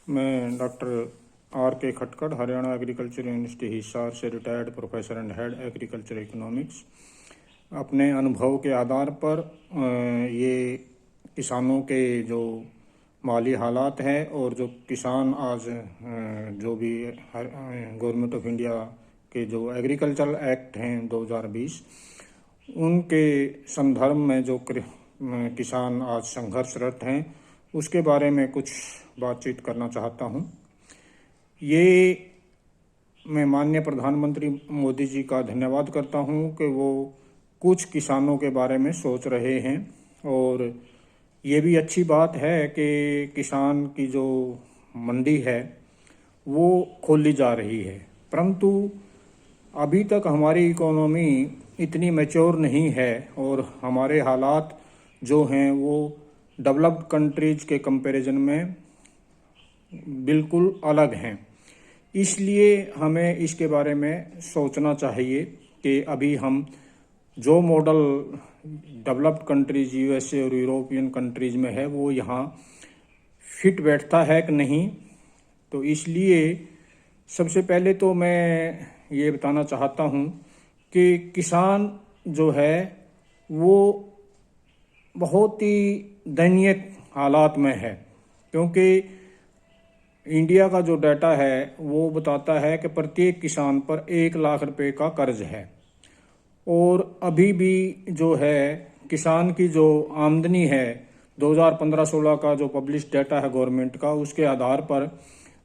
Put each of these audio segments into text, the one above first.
मैं doctor R के Khatkar, Haryana agriculture university Hisar से retired professor and head agriculture economics. अपने अनुभव के आधार पर ये किसानों के जो माली हालात हैं और जो किसान आज जो भी गवर्नमेंट ऑफ इंडिया के जो एग्रीकल्चरल एक्ट हैं 2020 उनके संदर्भ में जो किसान आज संघर्षरत हैं उसके बारे में कुछ बातचीत करना चाहता हूं। ये मैं माननीय प्रधानमंत्री मोदी जी का धन्यवाद करता हूं कि वो कुछ किसानों के बारे में सोच रहे हैं और ये भी अच्छी बात है कि किसान की जो मंडी है वो खोली जा रही है, परंतु अभी तक हमारी इकोनॉमी इतनी मैच्योर नहीं है और हमारे हालात जो हैं वो डेवलप्ड कंट्रीज के कंपैरिजन में बिल्कुल अलग हैं। इसलिए हमें इसके बारे में सोचना चाहिए कि अभी हम जो मॉडल डेवलप्ड कंट्रीज यूएसए और यूरोपियन कंट्रीज में है वो यहाँ फिट बैठता है कि नहीं। तो इसलिए सबसे पहले तो मैं ये बताना चाहता हूँ कि किसान जो है वो बहुत ही दयनीय हालात में है, क्योंकि इंडिया का जो डाटा है वो बताता है कि प्रत्येक किसान पर 1 लाख रुपए का कर्ज है और अभी भी जो है किसान की जो आमदनी है 2015-16 का जो पब्लिश डाटा है गवर्नमेंट का, उसके आधार पर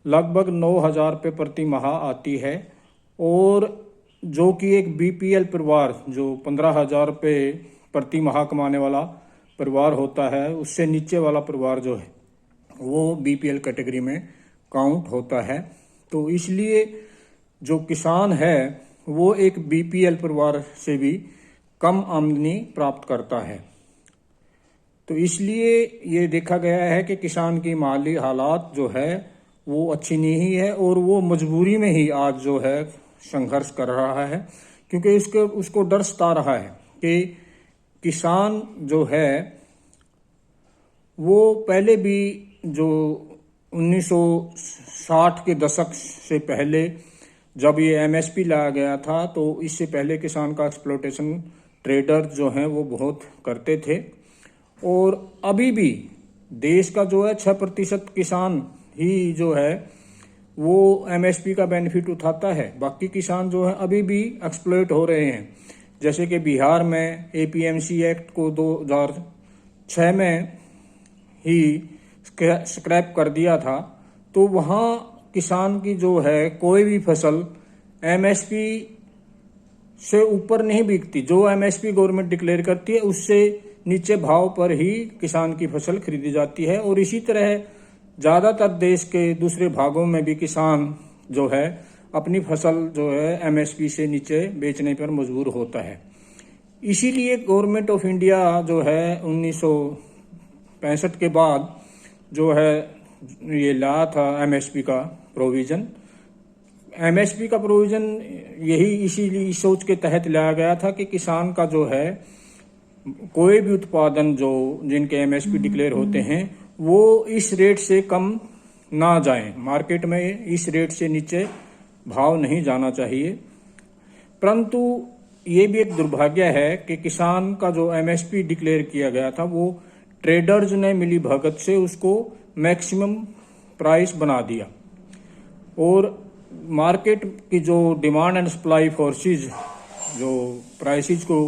लगभग 9,000 रुपये प्रति माह आती है और जो कि एक बीपीएल परिवार जो 15,000 रुपये प्रति माह कमाने वाला परिवार होता है उससे नीचे वाला परिवार जो है वो बीपीएल कैटेगरी में काउंट होता है। तो इसलिए जो किसान है वो एक बीपीएल परिवार से भी कम आमदनी प्राप्त करता है। तो इसलिए ये देखा गया है कि किसान की माली हालात जो है वो अच्छी नहीं है और वो मजबूरी में ही आज जो है संघर्ष कर रहा है, क्योंकि उसको डर सता रहा है कि किसान जो है वो पहले भी जो 1960 के दशक से पहले जब ये एमएसपी लाया गया था तो इससे पहले किसान का एक्सप्लोटेशन ट्रेडर जो हैं वो बहुत करते थे और अभी भी देश का जो है 6% किसान ही जो है वो एमएसपी का बेनिफिट उठाता है। बाकी किसान जो है अभी भी एक्सप्लॉइट हो रहे हैं। जैसे कि बिहार में एपीएमसी एक्ट को 2006 में ही स्क्रैप कर दिया था, तो वहाँ किसान की जो है कोई भी फसल एमएसपी से ऊपर नहीं बिकती। जो एमएसपी गवर्नमेंट डिक्लेयर करती है उससे नीचे भाव पर ही किसान की फसल खरीदी जाती है और इसी तरह ज़्यादातर देश के दूसरे भागों में भी किसान जो है अपनी फसल जो है एमएसपी से नीचे बेचने पर मजबूर होता है। इसीलिए गवर्नमेंट ऑफ इंडिया जो है 1965 के बाद जो है ये लाया था एमएसपी का प्रोविज़न। एमएसपी का प्रोविज़न यही इसीलिए इस सोच के तहत लाया गया था कि किसान का जो है कोई भी उत्पादन जो जिनके एमएसपी डिक्लेयर होते हैं वो इस रेट से कम ना जाएं, मार्केट में इस रेट से नीचे भाव नहीं जाना चाहिए। परंतु ये भी एक दुर्भाग्य है कि किसान का जो एमएसपी डिक्लेयर किया गया था वो ट्रेडर्स ने मिली भगत से उसको मैक्सिमम प्राइस बना दिया और मार्केट की जो डिमांड एंड सप्लाई फोर्सेस जो प्राइसेस को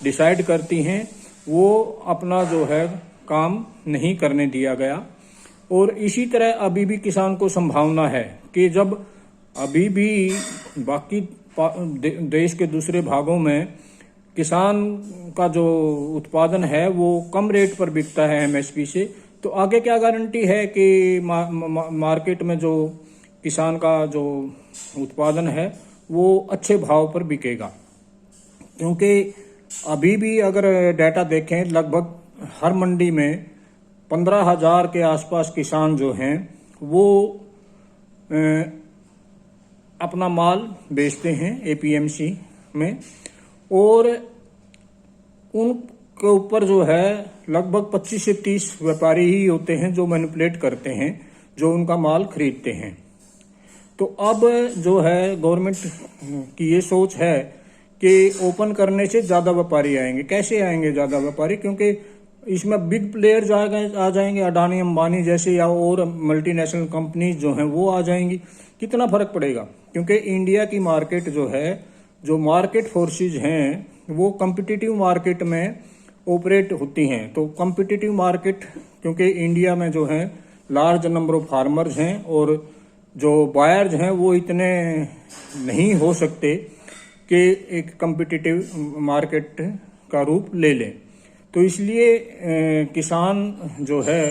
डिसाइड करती हैं वो अपना जो है काम नहीं करने दिया गया। और इसी तरह अभी भी किसान को संभावना है कि जब अभी भी बाकी देश के दूसरे भागों में किसान का जो उत्पादन है वो कम रेट पर बिकता है एमएसपी से, तो आगे क्या गारंटी है कि मार्केट में जो किसान का जो उत्पादन है वो अच्छे भाव पर बिकेगा। क्योंकि अभी भी अगर डाटा देखें लगभग हर मंडी में 15,000 के आसपास किसान जो हैं वो अपना माल बेचते हैं एपीएमसी में और उनके ऊपर जो है लगभग 25 से 30 व्यापारी ही होते हैं जो मैनिपुलेट करते हैं। जो उनका माल खरीदते हैं। तो अब जो है गवर्नमेंट की ये सोच है कि ओपन करने से ज़्यादा व्यापारी आएंगे। कैसे आएंगे ज़्यादा व्यापारी? क्योंकि इसमें बिग प्लेयर आ जाएंगे, अडानी अंबानी जैसे, या और मल्टीनेशनल कंपनीज जो हैं वो आ जाएंगी। कितना फर्क पड़ेगा? क्योंकि इंडिया की मार्केट जो है, जो मार्केट फोर्सेज हैं वो कम्पिटिटिव मार्केट में ऑपरेट होती हैं। तो कम्पिटिटिव मार्केट, क्योंकि इंडिया में जो है लार्ज नंबर ऑफ फार्मर्स हैं और जो बायर्स हैं वो इतने नहीं हो सकते कि एक कम्पिटिटिव मार्केट का रूप ले लें। तो इसलिए किसान जो है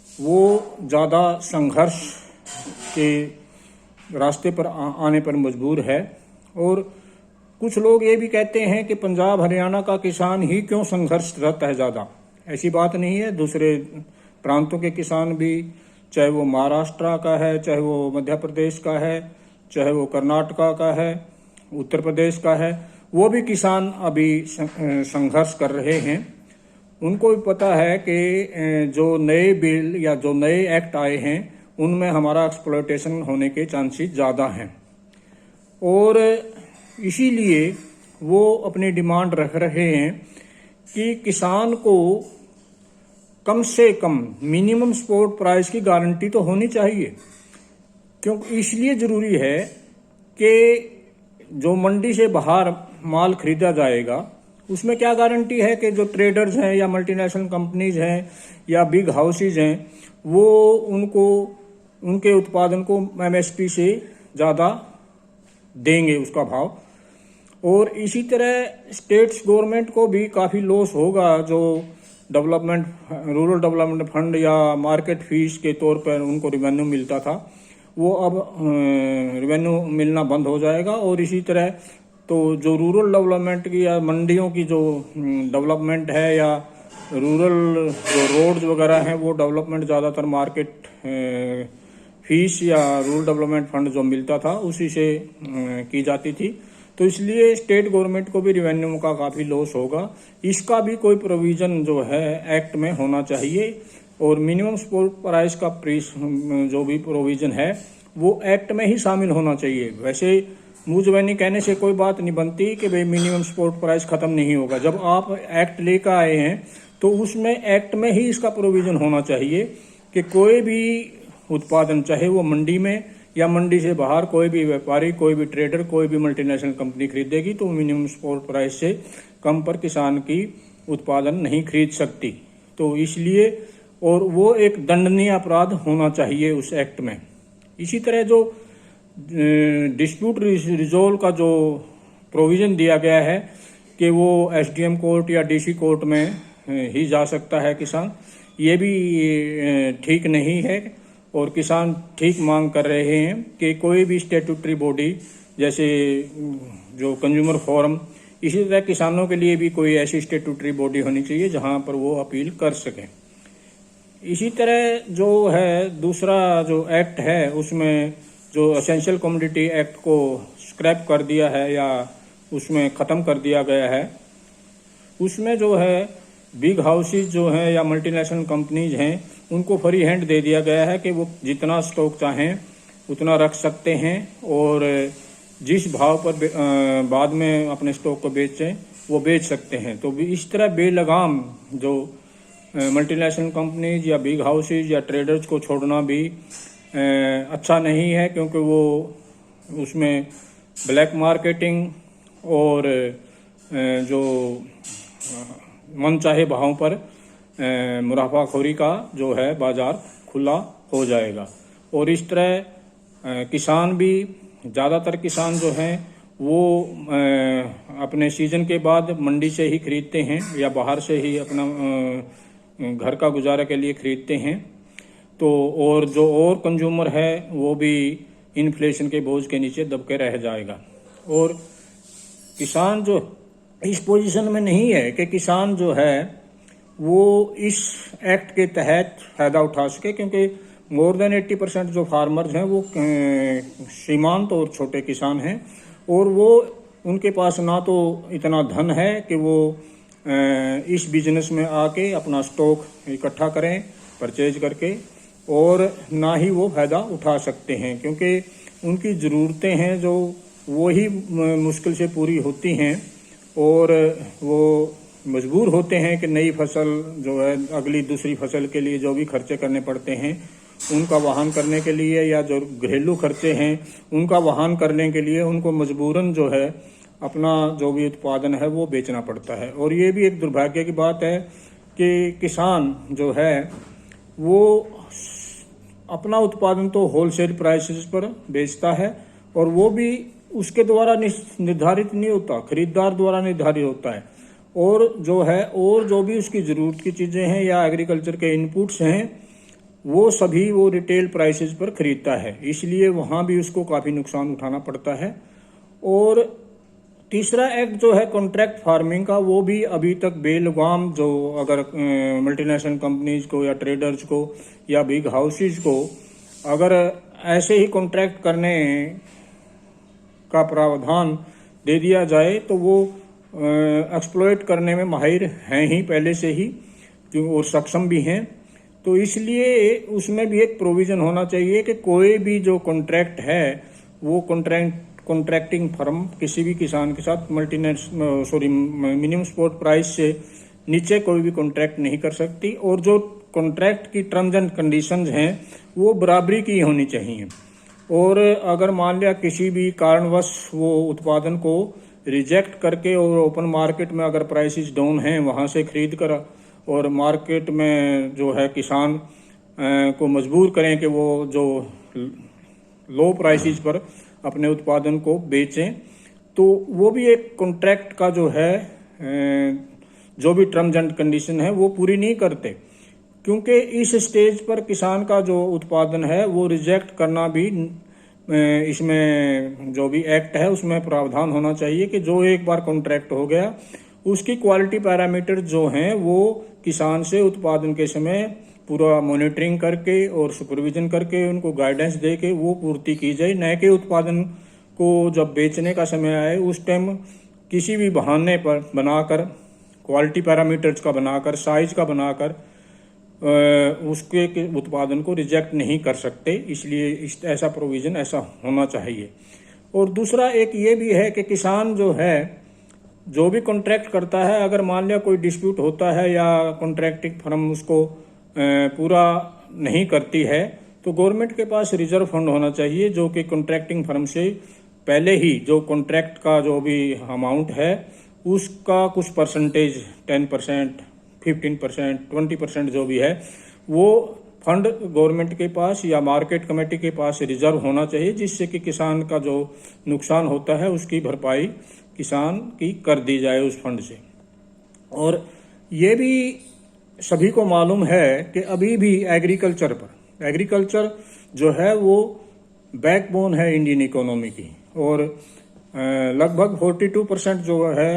वो ज़्यादा संघर्ष के रास्ते पर आने पर मजबूर है। और कुछ लोग ये भी कहते हैं कि पंजाब हरियाणा का किसान ही क्यों संघर्षरत है ज़्यादा। ऐसी बात नहीं है, दूसरे प्रांतों के किसान भी, चाहे वो महाराष्ट्र का है, चाहे वो मध्य प्रदेश का है, चाहे वो कर्नाटका का है, उत्तर प्रदेश का है, वो भी किसान अभी संघर्ष कर रहे हैं। उनको भी पता है कि जो नए बिल या जो नए एक्ट आए हैं उनमें हमारा एक्सप्लॉयटेशन होने के चांसेस ज़्यादा हैं, और इसीलिए वो अपनी डिमांड रख रहे हैं कि किसान को कम से कम मिनिमम सपोर्ट प्राइस की गारंटी तो होनी चाहिए। क्योंकि इसलिए ज़रूरी है कि जो मंडी से बाहर माल खरीदा जाएगा उसमें क्या गारंटी है कि जो ट्रेडर्स हैं या मल्टीनेशनल कंपनीज हैं या बिग हाउसेज हैं वो उनके उत्पादन को एमएसपी से ज़्यादा देंगे उसका भाव। और इसी तरह स्टेट्स गवर्नमेंट को भी काफ़ी लॉस होगा। जो रूरल डेवलपमेंट फंड या मार्केट फीस के तौर पर उनको रिवेन्यू मिलता था, वो अब रिवेन्यू मिलना बंद हो जाएगा। और इसी तरह तो जो रूरल डेवलपमेंट की या मंडियों की जो डेवलपमेंट है या रूरल जो रोड्स वगैरह हैं वो डेवलपमेंट ज़्यादातर मार्केट फीस या रूरल डेवलपमेंट फंड जो मिलता था उसी से की जाती थी। तो इसलिए स्टेट गवर्नमेंट को भी रिवेन्यू का काफ़ी लॉस होगा। इसका भी कोई प्रोविज़न जो है एक्ट में होना चाहिए, और मिनिमम सपोर्ट प्राइस का जो भी प्रोविज़न है वो एक्ट में ही शामिल होना चाहिए। वैसे मुँह ज़बानी कहने से कोई बात नहीं बनती कि भाई मिनिमम सपोर्ट प्राइस ख़त्म नहीं होगा। जब आप एक्ट लेकर आए हैं तो उसमें एक्ट में ही इसका प्रोविज़न होना चाहिए कि कोई भी उत्पादन, चाहे वो मंडी में या मंडी से बाहर, कोई भी व्यापारी, कोई भी ट्रेडर, कोई भी मल्टीनेशनल कंपनी खरीदेगी तो मिनिमम सपोर्ट प्राइस से कम पर किसान की उत्पादन नहीं खरीद सकती। तो इसलिए, और वो एक दंडनीय अपराध होना चाहिए उस एक्ट में। इसी तरह जो डिस्प्यूट रिजोल्व का जो प्रोविज़न दिया गया है कि वो एसडीएम कोर्ट या डीसी कोर्ट में ही जा सकता है किसान, ये भी ठीक नहीं है। और किसान ठीक मांग कर रहे हैं कि कोई भी स्टेट्यूटरी बॉडी जैसे जो कंज्यूमर फोरम, इसी तरह किसानों के लिए भी कोई ऐसी स्टेट्यूटरी बॉडी होनी चाहिए जहां पर वो अपील कर सकें। इसी तरह जो है दूसरा जो एक्ट है उसमें जो एसेंशियल कमोडिटी एक्ट को स्क्रैप कर दिया है या उसमें ख़त्म कर दिया गया है, उसमें जो है बिग हाउसेज जो हैं या मल्टीनेशनल कंपनीज हैं उनको फ्री हैंड दे दिया गया है कि वो जितना स्टॉक चाहें उतना रख सकते हैं और जिस भाव पर बाद में अपने स्टॉक को बेचें वो बेच सकते हैं। तो इस तरह बेलगाम जो मल्टीनेशनल कंपनीज या बिग हाउसेज या ट्रेडर्स को छोड़ना भी अच्छा नहीं है, क्योंकि वो उसमें ब्लैक मार्केटिंग और जो मनचाहे भावों पर मुनाफाखोरी का जो है बाजार खुला हो जाएगा। और इस तरह किसान भी, ज़्यादातर किसान जो हैं वो अपने सीजन के बाद मंडी से ही खरीदते हैं या बाहर से ही अपना घर का गुजारा के लिए खरीदते हैं। तो और जो और कंज्यूमर है वो भी इन्फ्लेशन के बोझ के नीचे दबके रह जाएगा। और किसान जो इस पोजीशन में नहीं है कि किसान जो है वो इस एक्ट के तहत फ़ायदा उठा सके, क्योंकि मोर देन 80% जो फार्मर्स हैं वो सीमांत और छोटे किसान हैं, और वो उनके पास ना तो इतना धन है कि वो इस बिजनेस में आके अपना स्टॉक इकट्ठा करें परचेज करके, और ना ही वो फ़ायदा उठा सकते हैं, क्योंकि उनकी ज़रूरतें हैं जो वो ही मुश्किल से पूरी होती हैं और वो मजबूर होते हैं कि नई फसल जो है अगली दूसरी फसल के लिए जो भी खर्चे करने पड़ते हैं उनका वहन करने के लिए, या जो घरेलू खर्चे हैं उनका वहन करने के लिए उनको मजबूरन जो है अपना जो भी उत्पादन है वो बेचना पड़ता है। और ये भी एक दुर्भाग्य की बात है कि किसान जो है वो अपना उत्पादन तो होलसेल प्राइसेस पर बेचता है और वो भी उसके द्वारा निर्धारित नहीं होता, खरीदार द्वारा निर्धारित होता है। और जो भी उसकी ज़रूरत की चीज़ें हैं या एग्रीकल्चर के इनपुट्स हैं वो सभी वो रिटेल प्राइसेस पर खरीदता है, इसलिए वहाँ भी उसको काफ़ी नुकसान उठाना पड़ता है। और तीसरा एक्ट जो है कॉन्ट्रैक्ट फार्मिंग का, वो भी अभी तक बेलगाम जो अगर मल्टीनेशनल कंपनीज को या ट्रेडर्स को या बिग हाउसेज को अगर ऐसे ही कॉन्ट्रैक्ट करने का प्रावधान दे दिया जाए तो वो एक्सप्लॉइट करने में माहिर हैं ही पहले से ही और सक्षम भी हैं। तो इसलिए उसमें भी एक प्रोविज़न होना चाहिए कि कोई भी जो कॉन्ट्रैक्ट है वो कॉन्ट्रैक्टिंग फर्म किसी भी किसान के साथ मिनिमम स्पॉट प्राइस से नीचे कोई भी कॉन्ट्रैक्ट नहीं कर सकती, और जो कॉन्ट्रैक्ट की टर्म्स एंड कंडीशंस हैं वो बराबरी की होनी चाहिए। और अगर मान लिया किसी भी कारणवश वो उत्पादन को रिजेक्ट करके और ओपन मार्केट में अगर प्राइसेस डाउन हैं वहाँ से खरीद कर और मार्केट में जो है किसान को मजबूर करें कि वो जो लो प्राइसेस पर अपने उत्पादन को बेचें, तो वो भी एक कॉन्ट्रैक्ट का जो है जो भी टर्म्स एंड कंडीशन है वो पूरी नहीं करते, क्योंकि इस स्टेज पर किसान का जो उत्पादन है वो रिजेक्ट करना भी इसमें जो भी एक्ट है उसमें प्रावधान होना चाहिए कि जो एक बार कॉन्ट्रैक्ट हो गया उसकी क्वालिटी पैरामीटर जो हैं वो किसान से उत्पादन के समय पूरा मॉनिटरिंग करके और सुपरविजन करके उनको गाइडेंस दे के वो पूर्ति की जाए, न कि उत्पादन को जब बेचने का समय आए उस टाइम किसी भी बहाने पर बनाकर क्वालिटी पैरामीटर्स का बनाकर साइज का बनाकर उसके उत्पादन को रिजेक्ट नहीं कर सकते। इसलिए ऐसा प्रोविज़न ऐसा होना चाहिए। और दूसरा एक ये भी है कि किसान जो है जो भी कॉन्ट्रैक्ट करता है, अगर मान लिया कोई डिस्प्यूट होता है या कॉन्ट्रैक्टिंग फर्म उसको पूरा नहीं करती है तो गवर्नमेंट के पास रिजर्व फंड होना चाहिए जो कि कॉन्ट्रैक्टिंग फर्म से पहले ही जो कॉन्ट्रैक्ट का जो भी अमाउंट है उसका कुछ परसेंटेज 10%, 15%, 20% जो भी है वो फंड गवर्नमेंट के पास या मार्केट कमेटी के पास रिजर्व होना चाहिए, जिससे कि किसान का जो नुकसान होता है उसकी भरपाई किसान की कर दी जाए उस फंड से। और ये भी सभी को मालूम है कि अभी भी एग्रीकल्चर जो है वो बैकबोन है इंडियन इकोनॉमी की, और लगभग 42% जो है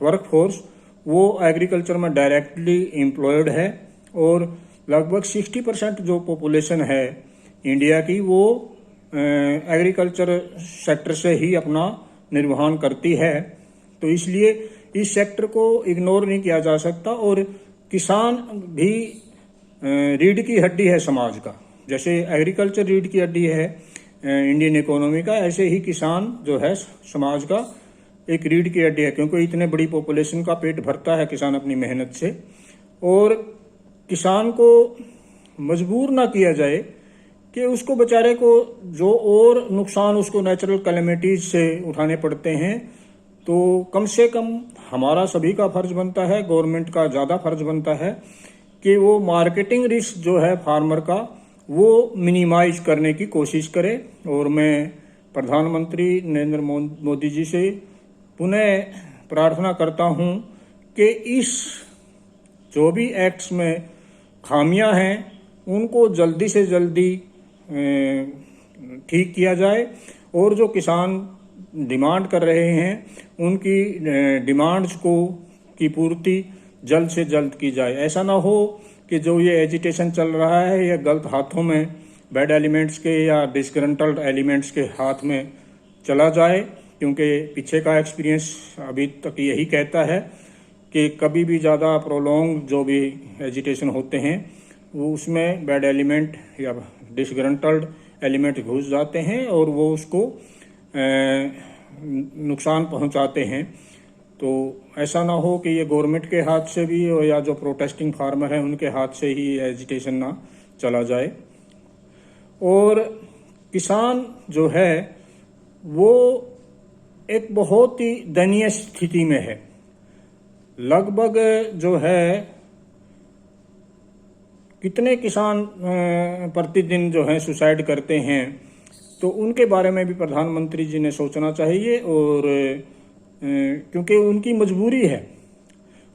वर्कफोर्स वो एग्रीकल्चर में डायरेक्टली एम्प्लॉयड है, और लगभग 60% जो पॉपुलेशन है इंडिया की वो एग्रीकल्चर सेक्टर से ही अपना निर्वहन करती है। तो इसलिए इस सेक्टर को इग्नोर नहीं किया जा सकता, और किसान भी रीढ़ की हड्डी है समाज का। जैसे एग्रीकल्चर रीढ़ की हड्डी है इंडियन इकोनॉमी का, ऐसे ही किसान जो है समाज का एक रीढ़ की हड्डी है, क्योंकि इतने बड़ी पॉपुलेशन का पेट भरता है किसान अपनी मेहनत से। और किसान को मजबूर ना किया जाए कि उसको बेचारे को जो और नुकसान उसको नेचुरल कैलेमिटीज से उठाने पड़ते हैं, तो कम से कम हमारा सभी का फर्ज बनता है, गवर्नमेंट का ज़्यादा फर्ज बनता है कि वो मार्केटिंग रिस्क जो है फार्मर का वो मिनिमाइज करने की कोशिश करे। और मैं प्रधानमंत्री नरेंद्र मोदी जी से पुनः प्रार्थना करता हूं कि इस जो भी एक्ट्स में खामियां हैं उनको जल्दी से जल्दी ठीक किया जाए, और जो किसान डिमांड कर रहे हैं उनकी डिमांड्स की पूर्ति जल्द से जल्द की जाए। ऐसा ना हो कि जो ये एजिटेशन चल रहा है ये गलत हाथों में, बैड एलिमेंट्स के या डिस्ग्रंटल्ड एलिमेंट्स के हाथ में चला जाए, क्योंकि पीछे का एक्सपीरियंस अभी तक यही कहता है कि कभी भी ज़्यादा प्रोलॉन्ग जो भी एजिटेशन होते हैं वो उसमें बैड एलिमेंट या डिसग्रंटल्ड एलिमेंट घुस जाते हैं और वो उसको नुकसान पहुंचाते हैं। तो ऐसा ना हो कि ये गवर्नमेंट के हाथ से भी या जो प्रोटेस्टिंग फार्मर हैं उनके हाथ से ही एजिटेशन ना चला जाए। और किसान जो है वो एक बहुत ही दयनीय स्थिति में है। लगभग जो है कितने किसान प्रतिदिन जो है सुसाइड करते हैं, तो उनके बारे में भी प्रधानमंत्री जी ने सोचना चाहिए। और क्योंकि उनकी मजबूरी है।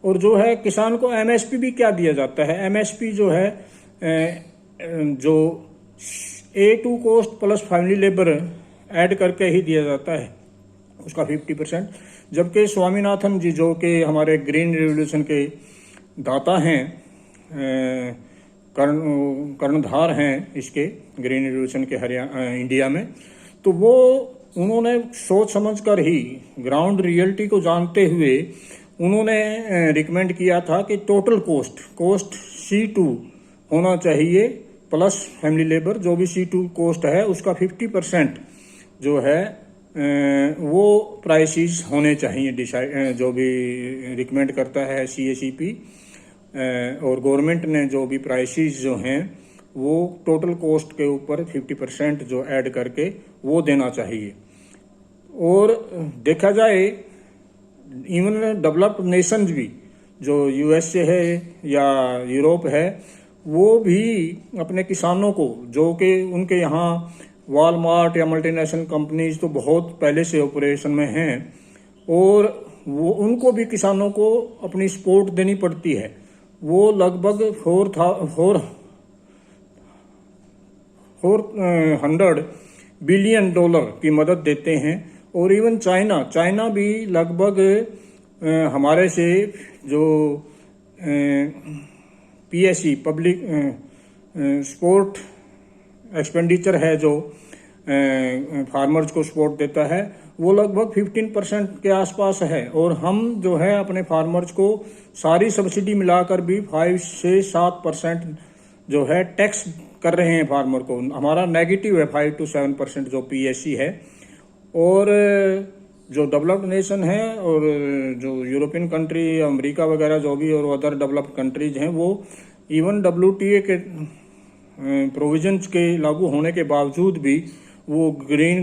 और जो है किसान को एमएसपी भी क्या दिया जाता है, एमएसपी जो है जो A2 cost plus family labour add करके ही दिया जाता है उसका 50%। जबकि स्वामीनाथन जी जो कि हमारे ग्रीन रिवोल्यूशन के दाता हैं, कर्णधार हैं इसके ग्रीन रिवोल्यूशन के इंडिया में, तो वो उन्होंने सोच समझकर ही ग्राउंड रियलिटी को जानते हुए उन्होंने रिकमेंड किया था कि टोटल कॉस्ट C2 होना चाहिए प्लस फैमिली लेबर। जो भी C2 कॉस्ट है उसका 50% जो है वो प्राइसेस होने चाहिए, डिसाइड जो भी रिकमेंड करता है CACP। और गवर्नमेंट ने जो भी प्राइसेस जो हैं वो टोटल कॉस्ट के ऊपर 50% जो ऐड करके वो देना चाहिए। और देखा जाए इवन डेवलप्ड नेशंस भी जो USA है या यूरोप है, वो भी अपने किसानों को, जो कि उनके यहाँ वॉलमार्ट या मल्टीनेशनल कंपनीज तो बहुत पहले से ऑपरेशन में हैं, और वो उनको भी किसानों को अपनी सपोर्ट देनी पड़ती है। वो लगभग $400 बिलियन की मदद देते हैं। और इवन चाइना भी लगभग हमारे से जो PSE पब्लिक सपोर्ट एक्सपेंडिचर है जो फार्मर्स को सपोर्ट देता है, वो लगभग 15% के आसपास है। और हम जो है अपने फार्मर्स को सारी सब्सिडी मिलाकर भी 5 से 7% जो है टैक्स कर रहे हैं फार्मर को। हमारा नेगेटिव है 5 to 7% जो PSE है। और जो डेवलप्ड नेशन है और जो यूरोपियन कंट्री, अमेरिका वगैरह जो भी और अदर डेवलप्ड कंट्रीज हैं, वो इवन WTA के प्रोविजंस के लागू होने के बावजूद भी वो ग्रीन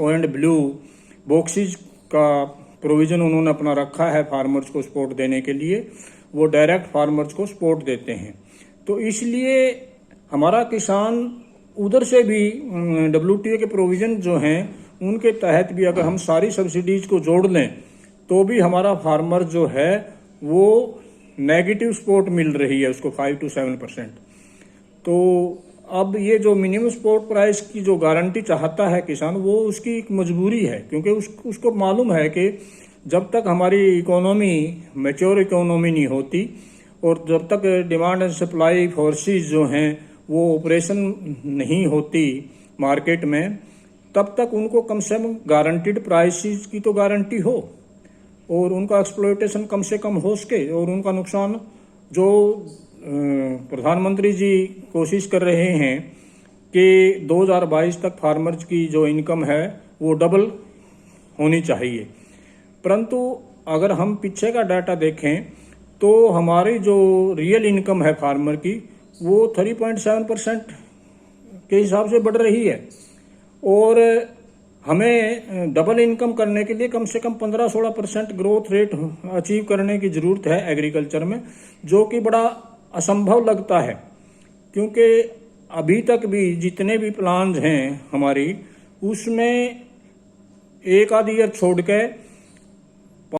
एंड ब्लू बॉक्सेस का प्रोविजन उन्होंने अपना रखा है फार्मर्स को सपोर्ट देने के लिए। वो डायरेक्ट फार्मर्स को सपोर्ट देते हैं। तो इसलिए हमारा किसान उधर से भी WTA के प्रोविजन जो हैं उनके तहत भी अगर हम सारी सब्सिडीज को जोड़ लें तो भी हमारा फार्मर जो है वो नेगेटिव सपोर्ट मिल रही है उसको 5 to 7%। तो अब ये जो मिनिमम सपोर्ट प्राइस की जो गारंटी चाहता है किसान, वो उसकी एक मजबूरी है। क्योंकि उसको मालूम है कि जब तक हमारी इकोनॉमी मैच्योर इकोनॉमी नहीं होती और जब तक डिमांड एंड सप्लाई फोर्सेस जो हैं वो ऑपरेशन नहीं होती मार्केट में, तब तक उनको कम से कम गारंटीड प्राइसेस की तो गारंटी हो और उनका एक्सप्लॉयटेशन कम से कम हो सके। और उनका नुकसान जो प्रधानमंत्री जी कोशिश कर रहे हैं कि 2022 तक फार्मर्स की जो इनकम है वो डबल होनी चाहिए, परंतु अगर हम पीछे का डाटा देखें तो हमारी जो रियल इनकम है फार्मर की वो 3.7% के हिसाब से बढ़ रही है। और हमें डबल इनकम करने के लिए कम से कम 15-16% ग्रोथ रेट अचीव करने की ज़रूरत है एग्रीकल्चर में, जो कि बड़ा असंभव लगता है। क्योंकि अभी तक भी जितने भी प्लान्स हैं हमारी, उसमें एक आधी ईयर छोड़ के